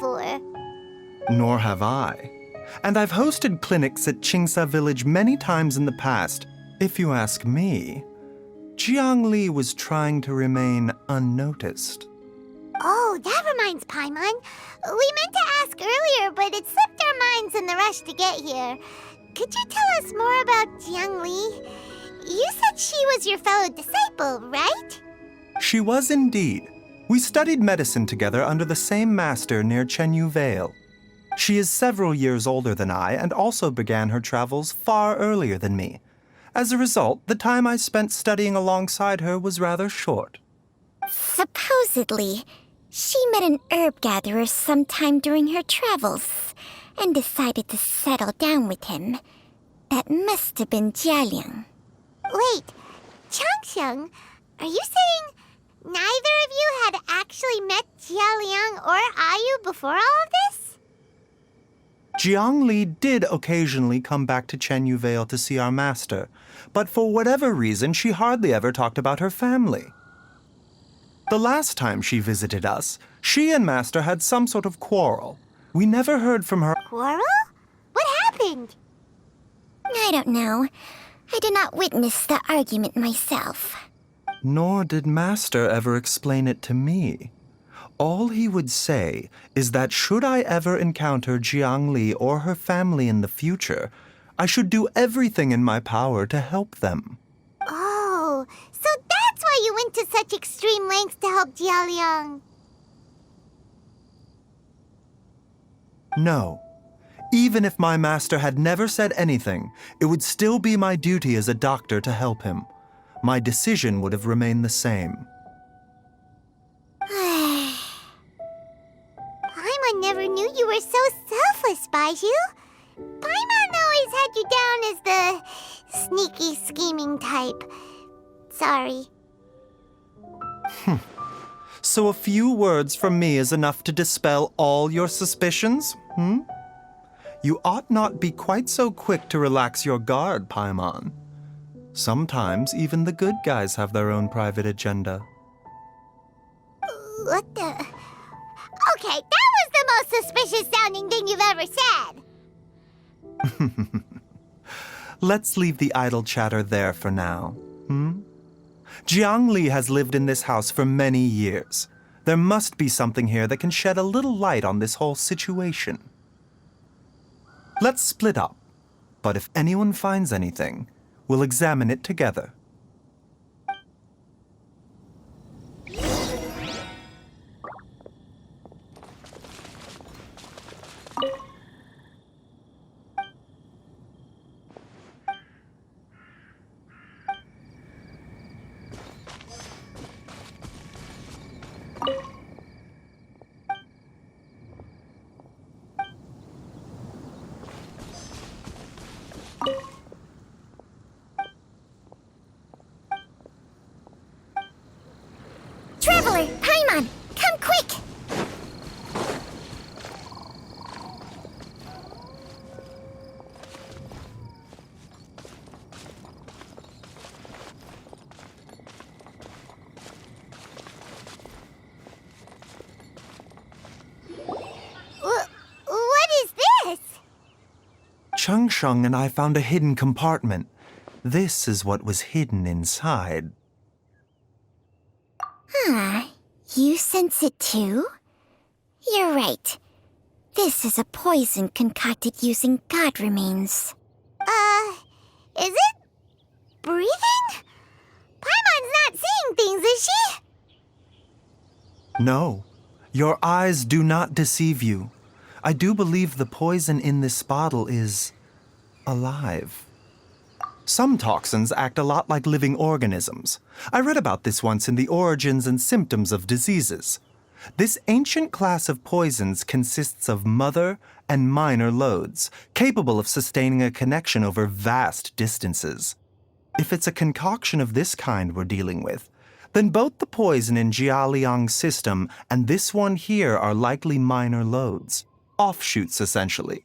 before. Nor have I. And I've hosted clinics at Qingsa Village many times in the past. If you ask me, Jiang Li was trying to remain unnoticed. Oh, that reminds Paimon. We meant to ask earlier, but it slipped our minds in the rush to get here. Could you tell us more about Jiang Li? You said she was your fellow disciple, right? She was indeed. We studied medicine together under the same master near Chenyu Vale. She is several years older than I and also began her travels far earlier than me. As a result, the time I spent studying alongside her was rather short. Supposedly, she met an herb gatherer sometime during her travels and decided to settle down with him. That must have been Jialiang. Wait, Changxiang, are you saying neither of you had actually met Jialiang or Ayu before all of this? Jiang Li did occasionally come back to Chenyu Vale to see our master, but for whatever reason, she hardly ever talked about her family. The last time she visited us, she and Master had some sort of quarrel. We never heard from her. Quarrel? What happened? I don't know. I did not witness the argument myself. Nor did Master ever explain it to me. All he would say is that should I ever encounter Jiang Li or her family in the future, I should do everything in my power to help them. Oh, so that's why you went to such extreme lengths to help Jialiang. No. Even if my master had never said anything, it would still be my duty as a doctor to help him. My decision would have remained the same. Paimon never knew you were so selfless, Baizhu. Paimon always had you down as the sneaky, scheming type. Sorry. So a few words from me is enough to dispel all your suspicions, You ought not be quite so quick to relax your guard, Paimon. Sometimes even the good guys have their own private agenda. What the... Okay, that was the most suspicious-sounding thing you've ever said. Let's leave the idle chatter there for now, Jiang Li has lived in this house for many years. There must be something here that can shed a little light on this whole situation. Let's split up, but if anyone finds anything, we'll examine it together. Traveler, Paimon, come quick! What is this? Changsheng and I found a hidden compartment. This is what was hidden inside. You sense it too? You're right. This is a poison concocted using god remains. Is it breathing? Paimon's not seeing things, is she? No, your eyes do not deceive you. I do believe the poison in this bottle is alive. Some toxins act a lot like living organisms. I read about this once in The Origins and Symptoms of Diseases. This ancient class of poisons consists of mother and minor loads, capable of sustaining a connection over vast distances. If it's a concoction of this kind we're dealing with, then both the poison in Jialiang's system and this one here are likely minor loads. Offshoots, essentially.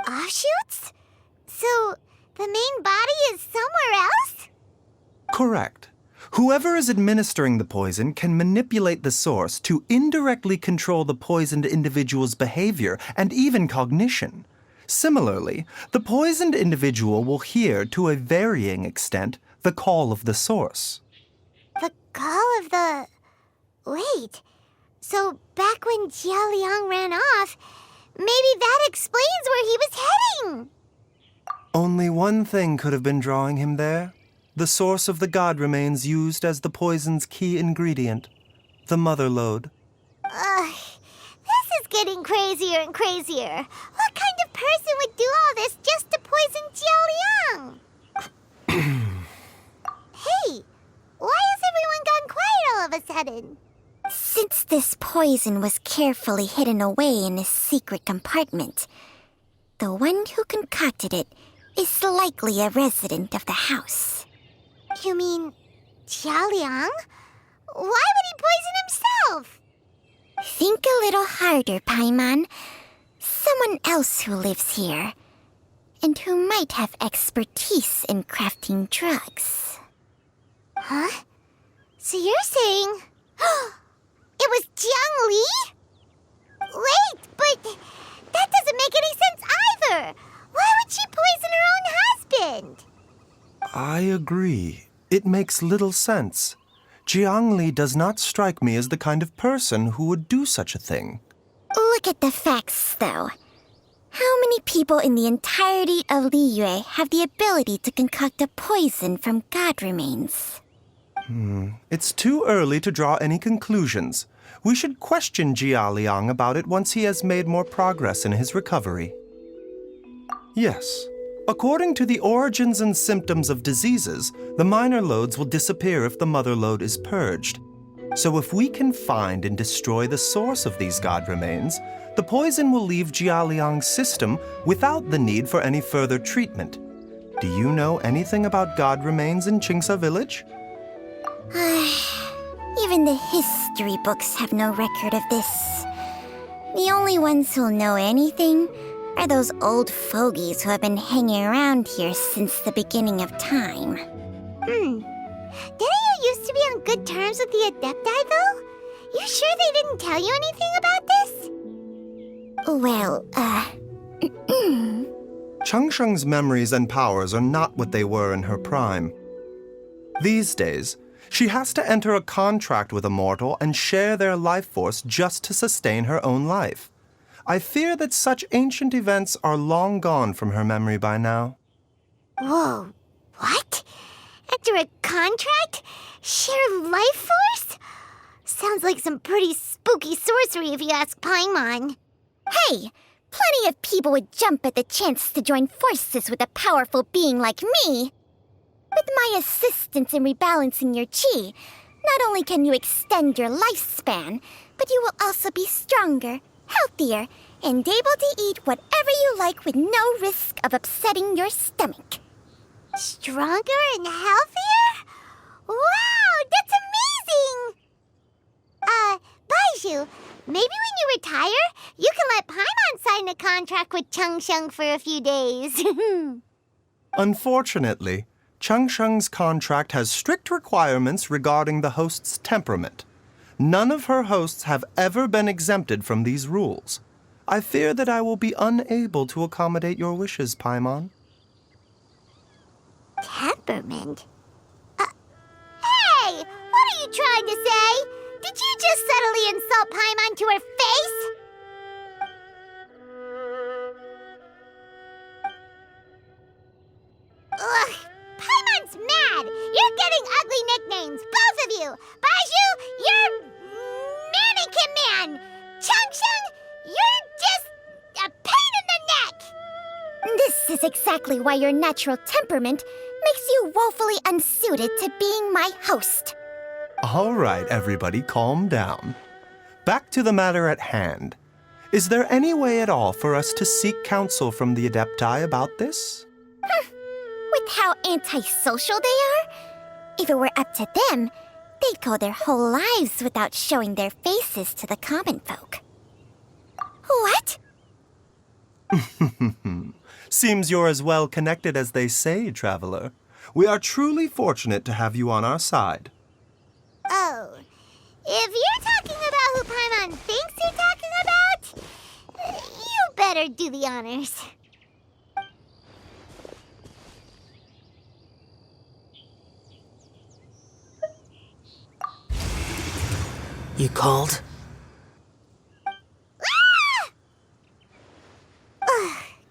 Offshoots? So, the main body is somewhere else? Correct. Whoever is administering the poison can manipulate the source to indirectly control the poisoned individual's behavior and even cognition. Similarly, the poisoned individual will hear, to a varying extent, the call of the source. The call of the... Wait, so back when Jia Liang ran off, maybe that explains where he was heading! Only one thing could have been drawing him there. The source of the god remains used as the poison's key ingredient, the mother lode. This is getting crazier and crazier. What kind of person would do all this just to poison Jia Liang? Hey, why has everyone gone quiet all of a sudden? Since this poison was carefully hidden away in a secret compartment, the one who concocted it is likely a resident of the house. You mean Jia Liang? Why would he poison himself? Think a little harder, Paimon. Someone else who lives here, and who might have expertise in crafting drugs. Huh? So you're saying... it was Jiang Li? Wait, but that doesn't make any sense either. Why would she poison her own husband? I agree. It makes little sense. Jiang Li does not strike me as the kind of person who would do such a thing. Look at the facts, though. How many people in the entirety of Liyue have the ability to concoct a poison from god remains? It's too early to draw any conclusions. We should question Jia Liang about it once he has made more progress in his recovery. Yes. According to the origins and symptoms of diseases, the minor lodes will disappear if the mother lode is purged. So if we can find and destroy the source of these god remains, the poison will leave Jia Liang's system without the need for any further treatment. Do you know anything about god remains in Qingsa village? Even the history books have no record of this. The only ones who'll know anything are those old fogies who have been hanging around here since the beginning of time. Didn't you used to be on good terms with the Adepti, though? You sure they didn't tell you anything about this? Well, Changsheng's memories and powers are not what they were in her prime. These days, she has to enter a contract with a mortal and share their life force just to sustain her own life. I fear that such ancient events are long gone from her memory by now. Whoa, what? Enter a contract? Share life force? Sounds like some pretty spooky sorcery if you ask Paimon. hey! Plenty of people would jump at the chance to join forces with a powerful being like me. With my assistance in rebalancing your chi, not only can you extend your lifespan, but you will also be stronger, healthier, and able to eat whatever you like with no risk of upsetting your stomach. Stronger and healthier? Wow, that's amazing! Baizhu, maybe when you retire, you can let Paimon sign a contract with Changsheng for a few days. Unfortunately, Changsheng's contract has strict requirements regarding the host's temperament. None of her hosts have ever been exempted from these rules. I fear that I will be unable to accommodate your wishes, Paimon. Temperament? Hey! What are you trying to say? Did you just subtly insult Paimon to her face? Ugh! Paimon's mad! You're getting ugly nicknames, both of you! Baizhu, you're Mannequin Man! Changsheng, you're just a pain in the neck! This is exactly why your natural temperament makes you woefully unsuited to being my host. All right, everybody, calm down. Back to the matter at hand. Is there any way at all for us to seek counsel from the Adepti about this? With how antisocial they are, if it were up to them, they'd go their whole lives without showing their faces to the common folk. What? Seems you're as well connected as they say, traveler. We are truly fortunate to have you on our side. If you're talking about who Paimon thinks you're talking about, you better do the honors. You called?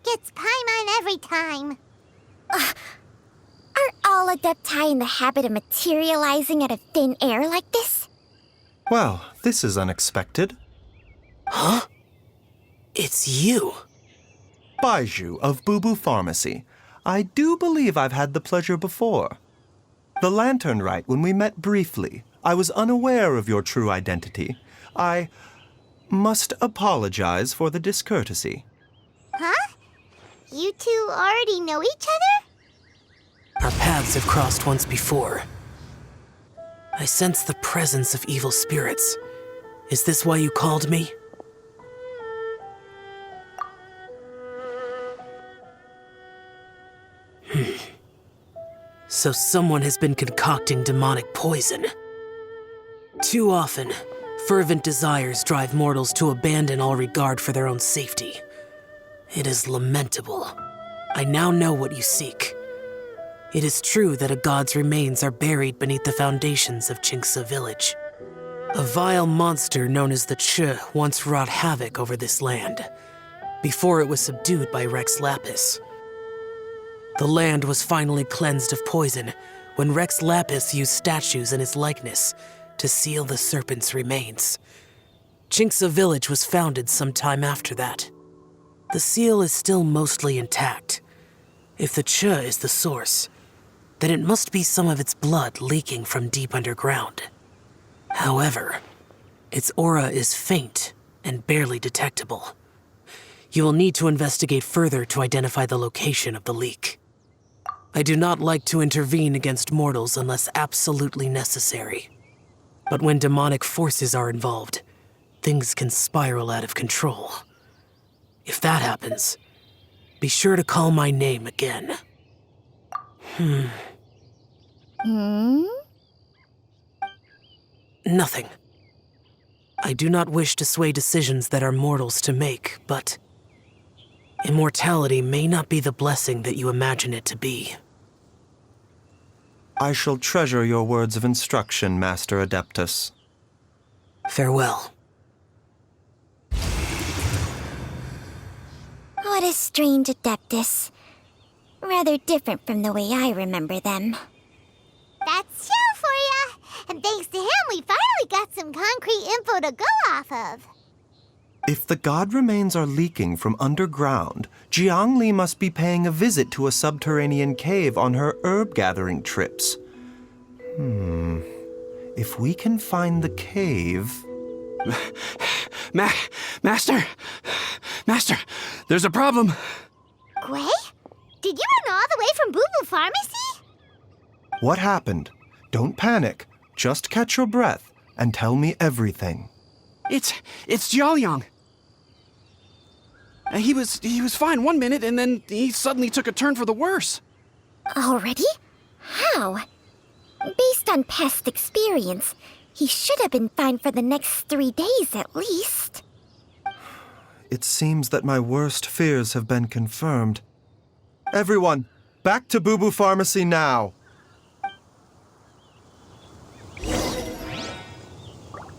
Gets Paimon every time. Are all Adepti in the habit of materializing out of thin air like this? Well, this is unexpected. Huh? It's you. Baizhu of Boo Pharmacy. I do believe I've had the pleasure before. The Lantern Rite, when we met briefly, I was unaware of your true identity. I must apologize for the discourtesy. Huh? You two already know each other? Our paths have crossed once before. I sense the presence of evil spirits. Is this why you called me? So someone has been concocting demonic poison. Too often, fervent desires drive mortals to abandon all regard for their own safety. It is lamentable. I now know what you seek. It is true that a god's remains are buried beneath the foundations of Chinxa village. A vile monster known as the Che once wrought havoc over this land, before it was subdued by Rex Lapis. The land was finally cleansed of poison when Rex Lapis used statues in his likeness to seal the serpent's remains. Chinxa village was founded some time after that. The seal is still mostly intact. If the Che is the source, then it must be some of its blood leaking from deep underground. However, its aura is faint and barely detectable. You will need to investigate further to identify the location of the leak. I do not like to intervene against mortals unless absolutely necessary. But when demonic forces are involved, things can spiral out of control. If that happens, be sure to call my name again. Nothing. I do not wish to sway decisions that are mortals to make, but immortality may not be the blessing that you imagine it to be. I shall treasure your words of instruction, Master Adeptus. Farewell. What a strange Adeptus. Rather different from the way I remember them. That's Shell for ya! And thanks to him, we finally got some concrete info to go off of. If the god remains are leaking from underground, Jiangli must be paying a visit to a subterranean cave on her herb-gathering trips. If we can find the cave... Master, there's a problem. Gwei? Did you run all the way from Boo Boo Pharmacy? What happened? Don't panic. Just catch your breath and tell me everything. It's Jiaoyang. He was fine one minute, and then he suddenly took a turn for the worse. Already? How? Based on past experience, he should have been fine for the next 3 days at least. It seems that my worst fears have been confirmed. Everyone, back to Boo Boo Pharmacy now!